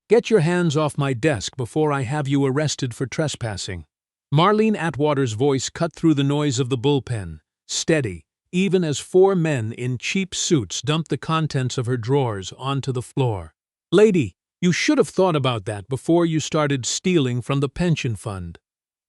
Get your hands off my desk before I have you arrested for trespassing." Marlene Atwater's voice cut through the noise of the bullpen, steady, even as four men in cheap suits dumped the contents of her drawers onto the floor. "Lady, you should have thought about that before you started stealing from the pension fund."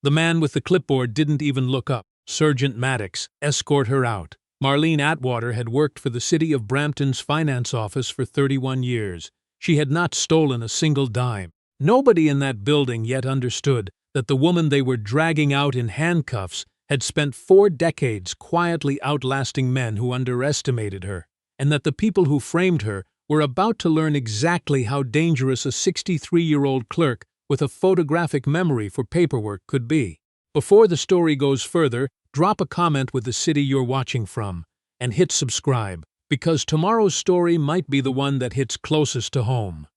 The man with the clipboard didn't even look up. "Sergeant Maddox, escort her out." Marlene Atwater had worked for the city of Brampton's finance office for 31 years. She had not stolen a single dime. Nobody in that building yet understood that the woman they were dragging out in handcuffs had spent 4 decades quietly outlasting men who underestimated her, and that the people who framed her were about to learn exactly how dangerous a 63-year-old clerk with a photographic memory for paperwork could be. Before the story goes further, drop a comment with the city you're watching from, and hit subscribe, because tomorrow's story might be the one that hits closest to home.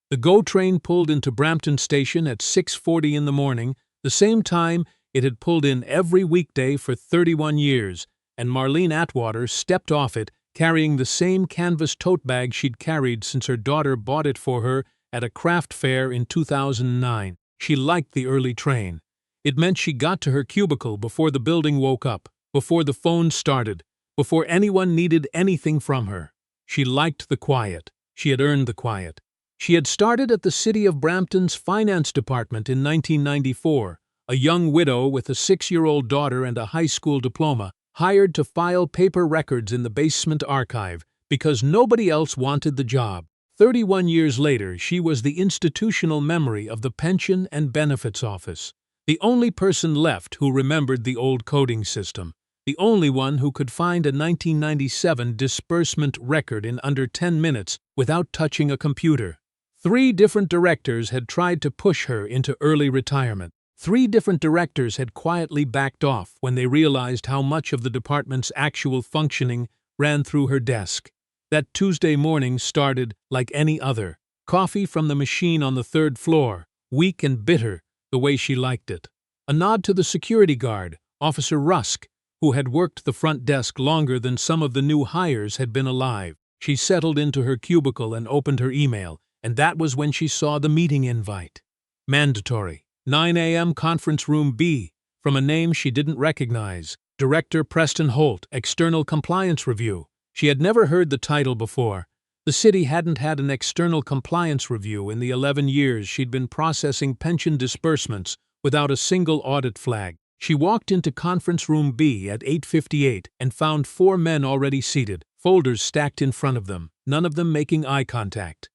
The GO train pulled into Brampton Station at 6:40 in the morning, the same time it had pulled in every weekday for 31 years, and Marlene Atwater stepped off it carrying the same canvas tote bag she'd carried since her daughter bought it for her at a craft fair in 2009. She liked the early train. It meant she got to her cubicle before the building woke up, before the phone started, before anyone needed anything from her. She liked the quiet. She had earned the quiet. She had started at the city of Brampton's finance department in 1994, a young widow with a 6-year-old daughter and a high school diploma, hired to file paper records in the basement archive because nobody else wanted the job. 31 years later, she was the institutional memory of the Pension and Benefits Office, the only person left who remembered the old coding system, the only one who could find a 1997 disbursement record in under 10 minutes without touching a computer. 3 different directors had tried to push her into early retirement. 3 different directors had quietly backed off when they realized how much of the department's actual functioning ran through her desk. That Tuesday morning started like any other. Coffee from the machine on the 3rd floor, weak and bitter, the way she liked it. A nod to the security guard, Officer Rusk, who had worked the front desk longer than some of the new hires had been alive. She settled into her cubicle and opened her email, and that was when she saw the meeting invite. Mandatory. 9 a.m. Conference Room B, from a name she didn't recognize. Director Preston Holt, External Compliance Review. She had never heard the title before. The city hadn't had an external compliance review in the 11 years she'd been processing pension disbursements without a single audit flag. She walked into Conference Room B at 8:58 and found 4 men already seated, folders stacked in front of them, none of them making eye contact.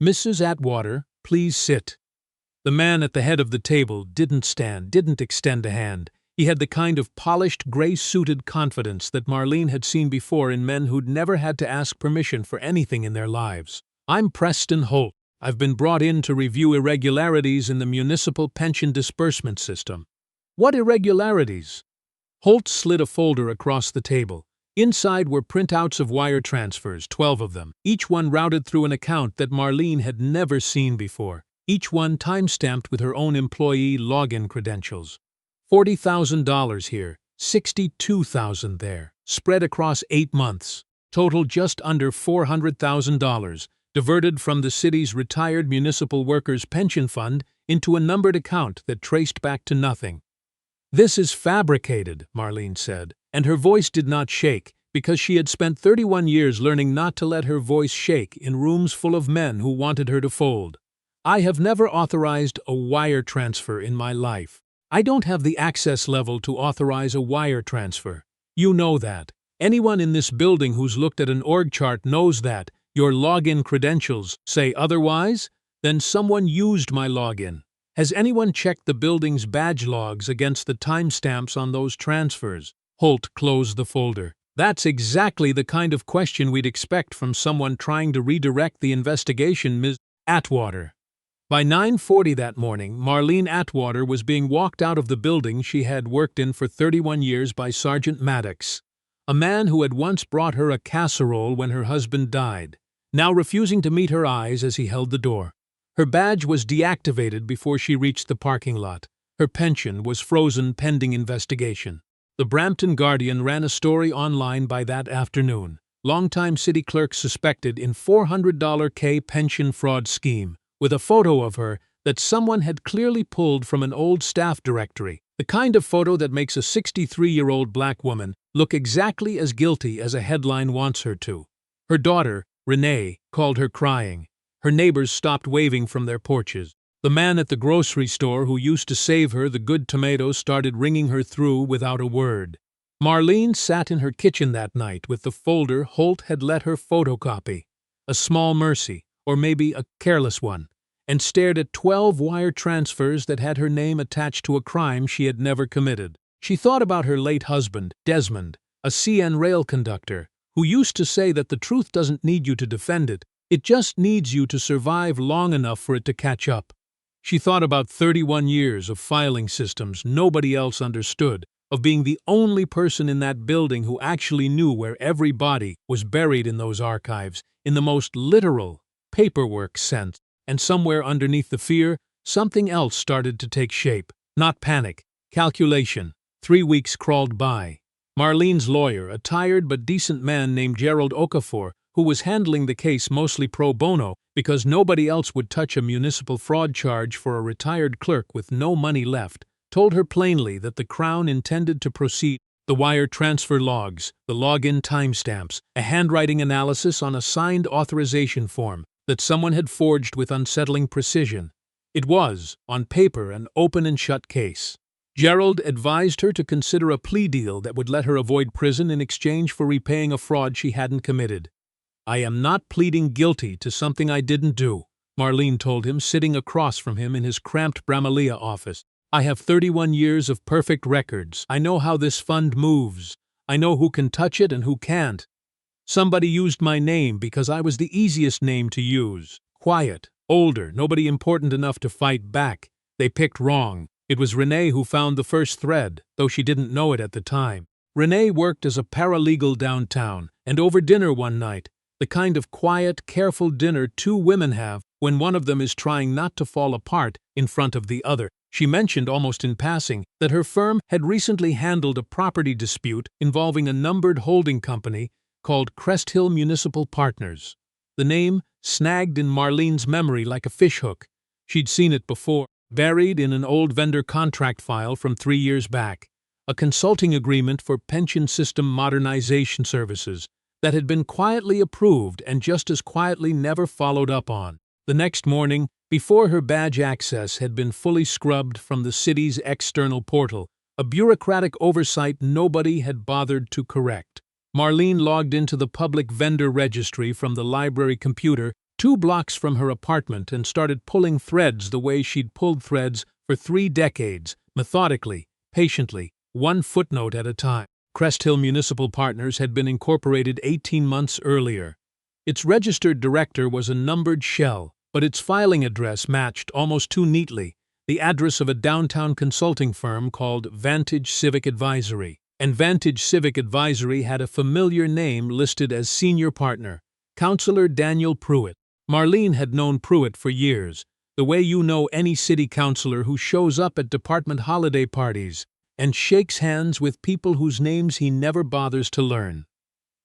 "Mrs. Atwater, please sit." The man at the head of the table didn't extend a hand. He had the kind of polished, gray-suited confidence that Marlene had seen before in men who'd never had to ask permission for anything in their lives. "I'm Preston Holt. I've been brought in to review irregularities in the municipal pension disbursement system." "What irregularities?" Holt slid a folder across the table. Inside were printouts of wire transfers, 12 of them, each one routed through an account that Marlene had never seen before, each one time-stamped with her own employee login credentials. $40,000 here, $62,000 there, spread across 8 months. Total just under $400,000, diverted from the city's retired municipal workers' pension fund into a numbered account that traced back to nothing. "This is fabricated," Marlene said, and her voice did not shake, because she had spent 31 years learning not to let her voice shake in rooms full of men who wanted her to fold. "I have never authorized a wire transfer in my life. I don't have the access level to authorize a wire transfer. You know that. Anyone in this building who's looked at an org chart knows that. Your login credentials say otherwise? Then someone used my login. Has anyone checked the building's badge logs against the timestamps on those transfers?" Holt closed the folder. "That's exactly the kind of question we'd expect from someone trying to redirect the investigation, Ms. Atwater." By 9:40 that morning, Marlene Atwater was being walked out of the building she had worked in for 31 years by Sergeant Maddox, a man who had once brought her a casserole when her husband died, now refusing to meet her eyes as he held the door. Her badge was deactivated before she reached the parking lot. Her pension was frozen pending investigation. The Brampton Guardian ran a story online by that afternoon. Longtime city clerk suspected in $400K pension fraud scheme. with a photo of her that someone had clearly pulled from an old staff directory, the kind of photo that makes a 63-year-old black woman look exactly as guilty as a headline wants her to. Her daughter, Renee, called her crying. Her neighbors stopped waving from their porches. The man at the grocery store who used to save her the good tomatoes started ringing her through without a word. Marlene sat in her kitchen that night with the folder Holt had let her photocopy, a small mercy, or maybe a careless one, and stared at 12 wire transfers that had her name attached to a crime she had never committed. She thought about her late husband, Desmond, a CN rail conductor, who used to say that the truth doesn't need you to defend it, it just needs you to survive long enough for it to catch up. She thought about 31 years of filing systems nobody else understood, of being the only person in that building who actually knew where every body was buried in those archives, in the most literal, paperwork sense. And somewhere underneath the fear, something else started to take shape. Not panic, calculation. 3 weeks crawled by. Marlene's lawyer, a tired but decent man named Gerald Okafor, who was handling the case mostly pro bono because nobody else would touch a municipal fraud charge for a retired clerk with no money left, told her plainly that the Crown intended to proceed. The wire transfer logs, the login timestamps, a handwriting analysis on a signed authorization form that someone had forged with unsettling precision. It was, on paper, an open and shut case. Gerald advised her to consider a plea deal that would let her avoid prison in exchange for repaying a fraud she hadn't committed. "I am not pleading guilty to something I didn't do," Marlene told him, sitting across from him in his cramped Bramalea office. "I have 31 years of perfect records. I know how this fund moves. I know who can touch it and who can't. Somebody used my name because I was the easiest name to use. Quiet, older, nobody important enough to fight back. They picked wrong. It was Renee who found the first thread, though she didn't know it at the time. Renee worked as a paralegal downtown, and over dinner one night, the kind of quiet, careful dinner two women have when one of them is trying not to fall apart in front of the other, she mentioned almost in passing that her firm had recently handled a property dispute involving a numbered holding company called Crest Hill Municipal Partners. The name snagged in Marlene's memory like a fishhook. She'd seen it before, buried in an old vendor contract file from 3 years back, a consulting agreement for pension system modernization services that had been quietly approved and just as quietly never followed up on. The next morning, before her badge access had been fully scrubbed from the city's external portal, a bureaucratic oversight nobody had bothered to correct, Marlene logged into the public vendor registry from the library computer 2 blocks from her apartment and started pulling threads the way she'd pulled threads for 3 decades, methodically, patiently, 1 footnote at a time. Crest Hill Municipal Partners had been incorporated 18 months earlier. Its registered director was a numbered shell, but its filing address matched almost too neatly the address of a downtown consulting firm called Vantage Civic Advisory. And Vantage Civic Advisory had a familiar name listed as senior partner, Counselor Daniel Pruitt. Marlene had known Pruitt for years, the way you know any city councilor who shows up at department holiday parties and shakes hands with people whose names he never bothers to learn.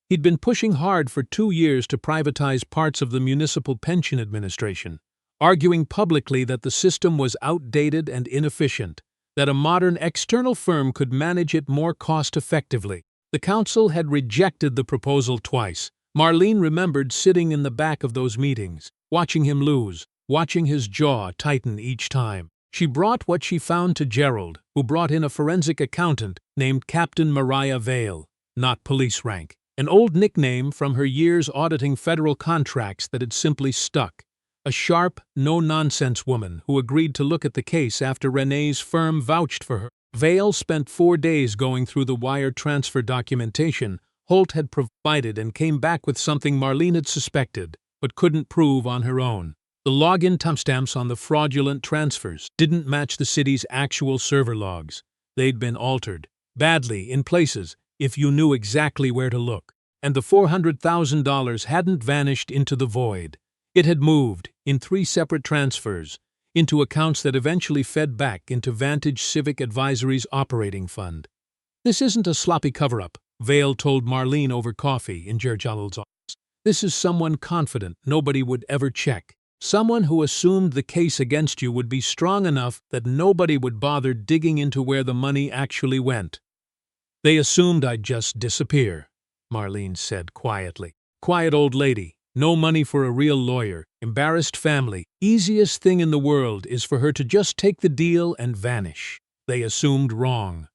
He'd been pushing hard for 2 years to privatize parts of the municipal pension administration, arguing publicly that the system was outdated and inefficient, that a modern external firm could manage it more cost-effectively. The council had rejected the proposal twice. Marlene remembered sitting in the back of those meetings, watching him lose, watching his jaw tighten each time. She brought what she found to Gerald, who brought in a forensic accountant named Captain Mariah Vale, not police rank, an old nickname from her years auditing federal contracts that had simply stuck. A sharp, no-nonsense woman who agreed to look at the case after Renee's firm vouched for her. Vale spent 4 days going through the wire transfer documentation Holt had provided and came back with something Marlene had suspected, but couldn't prove on her own. The login timestamps on the fraudulent transfers didn't match the city's actual server logs. They'd been altered, badly in places, if you knew exactly where to look. And the $400,000 hadn't vanished into the void. It had moved, in 3 separate transfers, into accounts that eventually fed back into Vantage Civic Advisory's operating fund. "This isn't a sloppy cover-up," Vale told Marlene over coffee in Gerald's office. "This is someone confident nobody would ever check. Someone who assumed the case against you would be strong enough that nobody would bother digging into where the money actually went. They assumed I'd just disappear, Marlene said quietly. Quiet old lady, no money for a real lawyer, embarrassed family. Easiest thing in the world is for her to just take the deal and vanish. They assumed wrong.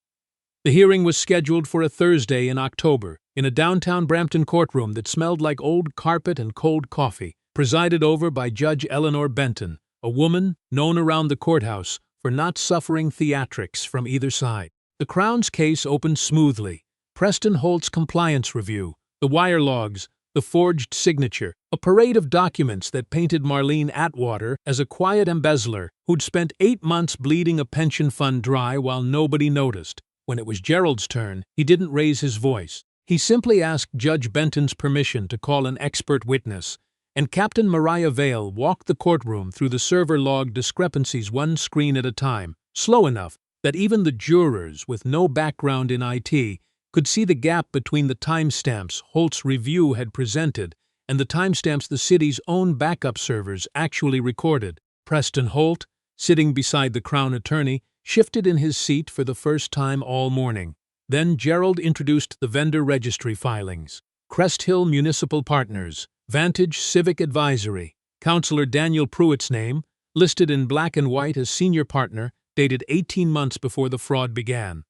The hearing was scheduled for a Thursday in October, in a downtown Brampton courtroom that smelled like old carpet and cold coffee, presided over by Judge Eleanor Benton, a woman known around the courthouse for not suffering theatrics from either side. The Crown's case opened smoothly. Preston Holt's compliance review, the wire logs, the forged signature, a parade of documents that painted Marlene Atwater as a quiet embezzler who'd spent 8 months bleeding a pension fund dry while nobody noticed. When it was Gerald's turn, he didn't raise his voice. He simply asked Judge Benton's permission to call an expert witness, and Captain Mariah Vale walked the courtroom through the server log discrepancies one screen at a time, slow enough that even the jurors with no background in IT could see the gap between the timestamps Holt's review had presented and the timestamps the city's own backup servers actually recorded. Preston Holt, sitting beside the Crown attorney, shifted in his seat for the first time all morning. Then Gerald introduced the vendor registry filings. Crest Hill Municipal Partners, Vantage Civic Advisory, Counselor Daniel Pruitt's name, listed in black and white as senior partner, dated 18 months before the fraud began.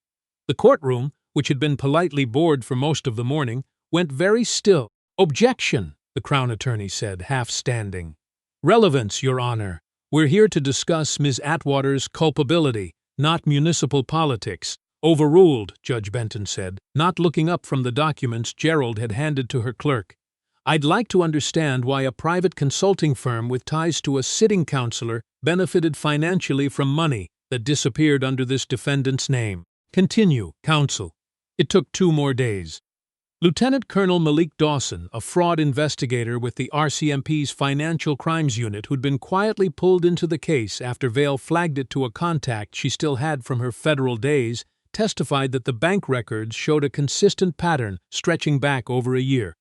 The courtroom, which had been politely bored for most of the morning, went very still. "Objection," the Crown attorney said, half standing. "Relevance, Your Honor. We're here to discuss Ms. Atwater's culpability, not municipal politics." "Overruled," Judge Benton said, not looking up from the documents Gerald had handed to her clerk. "I'd like to understand why a private consulting firm with ties to a sitting counselor benefited financially from money that disappeared under this defendant's name." "Continue, counsel." It took 2 more days. Lieutenant Colonel Malik Dawson, a fraud investigator with the RCMP's Financial Crimes Unit who'd been quietly pulled into the case after Vale flagged it to a contact she still had from her federal days, testified that the bank records showed a consistent pattern stretching back over a year.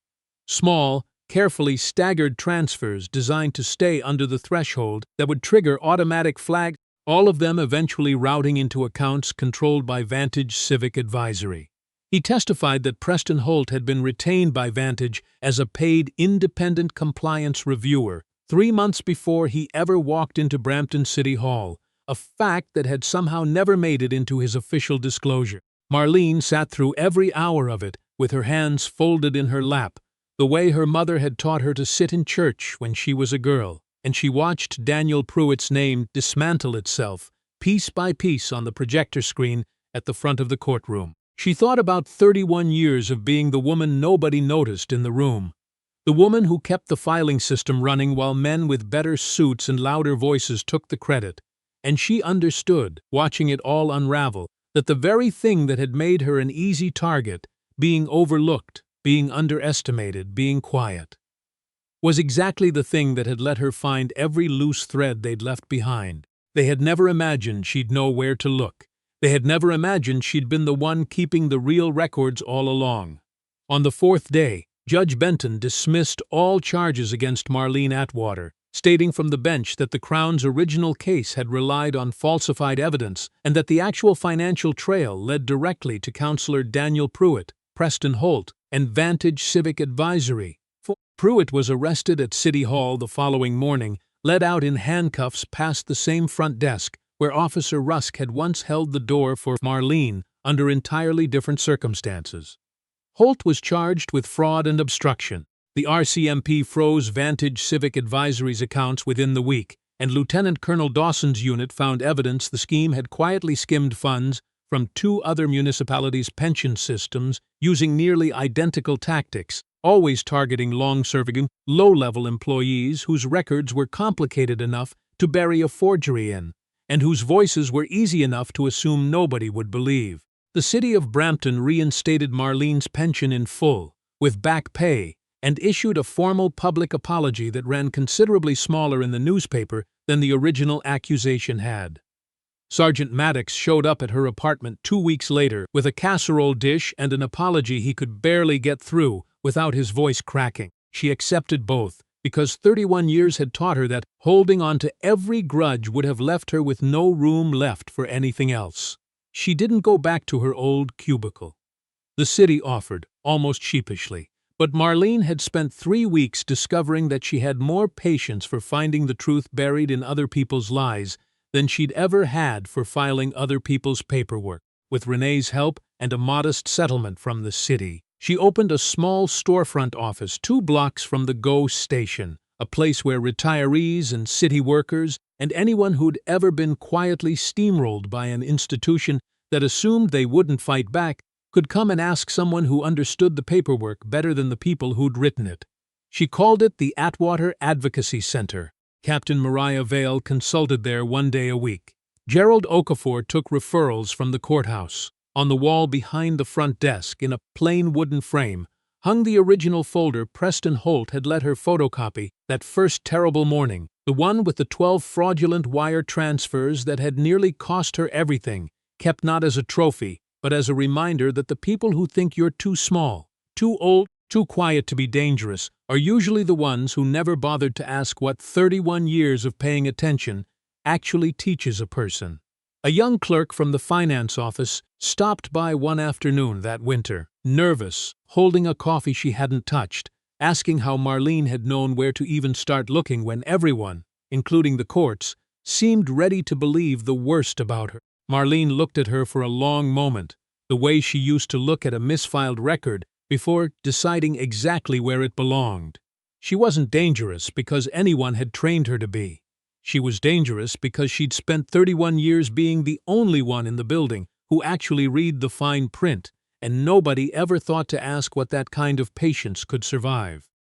Small, carefully staggered transfers designed to stay under the threshold that would trigger automatic flags, all of them eventually routing into accounts controlled by Vantage Civic Advisory. He testified that Preston Holt had been retained by Vantage as a paid independent compliance reviewer 3 months before he ever walked into Brampton City Hall, a fact that had somehow never made it into his official disclosure. Marlene sat through every hour of it with her hands folded in her lap, the way her mother had taught her to sit in church when she was a girl, and she watched Daniel Pruitt's name dismantle itself, piece by piece on the projector screen at the front of the courtroom. She thought about 31 years of being the woman nobody noticed in the room, the woman who kept the filing system running while men with better suits and louder voices took the credit, and she understood, watching it all unravel, that the very thing that had made her an easy target, being overlooked, being underestimated, being quiet, was exactly the thing that had let her find every loose thread they'd left behind. They had never imagined she'd know where to look. They had never imagined she'd been the one keeping the real records all along. On the 4th day, Judge Benton dismissed all charges against Marlene Atwater, stating from the bench that the Crown's original case had relied on falsified evidence and that the actual financial trail led directly to Counselor Daniel Pruitt, Preston Holt, and Vantage Civic Advisory. Pruitt was arrested at City Hall the following morning, led out in handcuffs past the same front desk where Officer Rusk had once held the door for Marlene under entirely different circumstances. Holt was charged with fraud and obstruction. The RCMP froze Vantage Civic Advisory's accounts within the week, and Lieutenant Colonel Dawson's unit found evidence the scheme had quietly skimmed funds from 2 other municipalities' pension systems using nearly identical tactics, always targeting long-serving, low-level employees whose records were complicated enough to bury a forgery in, and whose voices were easy enough to assume nobody would believe. The city of Brampton reinstated Marlene's pension in full, with back pay, and issued a formal public apology that ran considerably smaller in the newspaper than the original accusation had. Sergeant Maddox showed up at her apartment 2 weeks later with a casserole dish and an apology he could barely get through without his voice cracking. She accepted both, because 31 years had taught her that holding on to every grudge would have left her with no room left for anything else. She didn't go back to her old cubicle. The city offered, almost sheepishly, but Marlene had spent 3 weeks discovering that she had more patience for finding the truth buried in other people's lies than she'd ever had for filing other people's paperwork. With Renee's help and a modest settlement from the city, she opened a small storefront office 2 blocks from the GO station, a place where retirees and city workers and anyone who'd ever been quietly steamrolled by an institution that assumed they wouldn't fight back could come and ask someone who understood the paperwork better than the people who'd written it. She called it the Atwater Advocacy Center. Captain Mariah Vale consulted there 1 day a week. Gerald Okafor took referrals from the courthouse. On the wall behind the front desk, in a plain wooden frame, hung the original folder Preston Holt had let her photocopy that first terrible morning, the one with the 12 fraudulent wire transfers that had nearly cost her everything, kept not as a trophy, but as a reminder that the people who think you're too small, too old, too quiet to be dangerous are usually the ones who never bothered to ask what 31 years of paying attention actually teaches a person. A young clerk from the finance office stopped by one afternoon that winter, nervous, holding a coffee she hadn't touched, asking how Marlene had known where to even start looking when everyone, including the courts, seemed ready to believe the worst about her. Marlene looked at her for a long moment, the way she used to look at a misfiled record before deciding exactly where it belonged. She wasn't dangerous because anyone had trained her to be. She was dangerous because she'd spent 31 years being the only one in the building who actually read the fine print, and nobody ever thought to ask what that kind of patience could survive.